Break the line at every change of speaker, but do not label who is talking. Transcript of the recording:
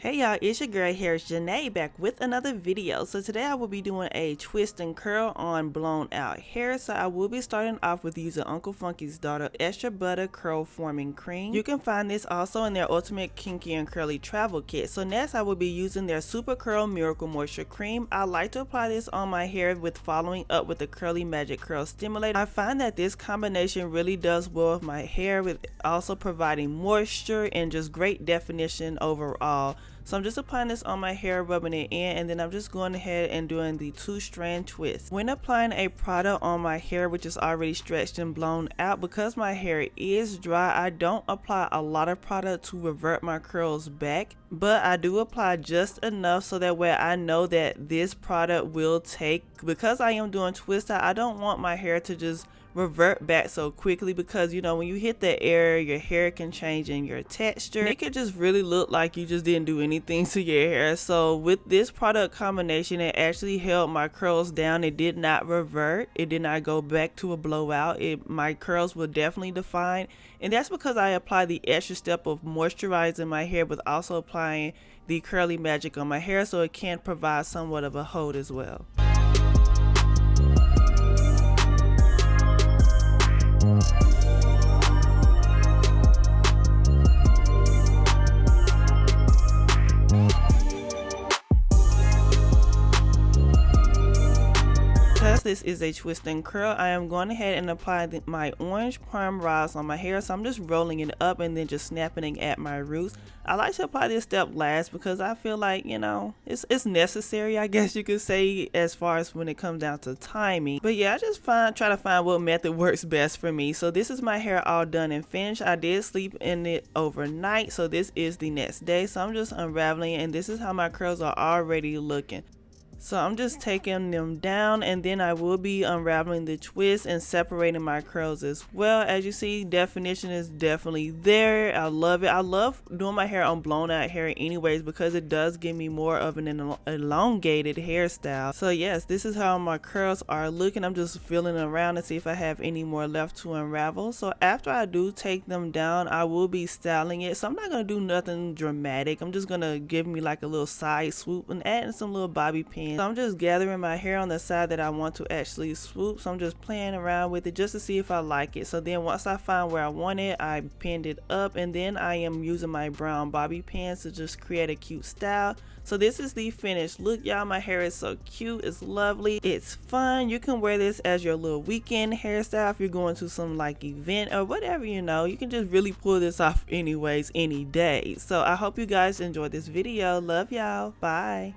Hey y'all, it's your girl here, Janae, back with another video. So today I will be doing a twist and curl on blown out hair. So I will be starting off with using Uncle Funky's Daughter Extra Butter Curl Forming Cream. You can find this also in their Ultimate Kinky and Curly Travel Kit. So next I will be using their Super Curl Miracle Moisture Cream. I like to apply this on my hair with following up with the Curly Magic Curl Stimulator. I find that this combination really does well with my hair, with also providing moisture and just great definition overall. So I'm just applying this on my hair, rubbing it in, and then I'm just going ahead and doing the 2-strand twist. When applying a product on my hair which is already stretched and blown out, because my hair is dry, I don't apply a lot of product to revert my curls back, but I do apply just enough so that way I know that this product will take. Because I am doing twist out, I don't want my hair to just revert back so quickly, because you know when you hit the air, your hair can change in your texture. It could just really look like you just didn't do anything to your hair. So with this product combination, it actually held my curls down. It did not revert, it did not go back to a blowout. My curls were definitely defined, and that's because I applied the extra step of moisturizing my hair but also applying the Curly Magic on my hair, so it can provide somewhat of a hold as well. Because this is a twist and curl, I am going ahead and apply my orange perm rods on my hair. So I'm just rolling it up and then just snapping it at my roots. I like to apply this step last because I feel like, you know, it's necessary, I guess you could say, as far as when it comes down to timing. But yeah, I just try to find what method works best for me. So this is my hair all done and finished. I did sleep in it overnight, so this is the next day. So I'm just unraveling it, and this is how my curls are already looking. So I'm just taking them down, and then I will be unraveling the twist and separating my curls as well. As you see, definition is definitely there. I love it. I love doing my hair on blown out hair anyways, because it does give me more of an elongated hairstyle. So yes, this is how my curls are looking. I'm just feeling around to see if I have any more left to unravel. So after I do take them down, I will be styling it. So I'm not going to do nothing dramatic. I'm just going to give me like a little side swoop and adding some little bobby pins. So I'm just gathering my hair on the side that I want to actually swoop. So I'm just playing around with it just to see if I like it. So then once I find where I want it, I pinned it up, and then I am using my brown bobby pins to just create a cute style. So this is the finished look, y'all. My hair is so cute, it's lovely, it's fun. You can wear this as your little weekend hairstyle if you're going to some like event or whatever, you know. You can just really pull this off anyways, any day. So I hope you guys enjoyed this video. Love y'all. Bye.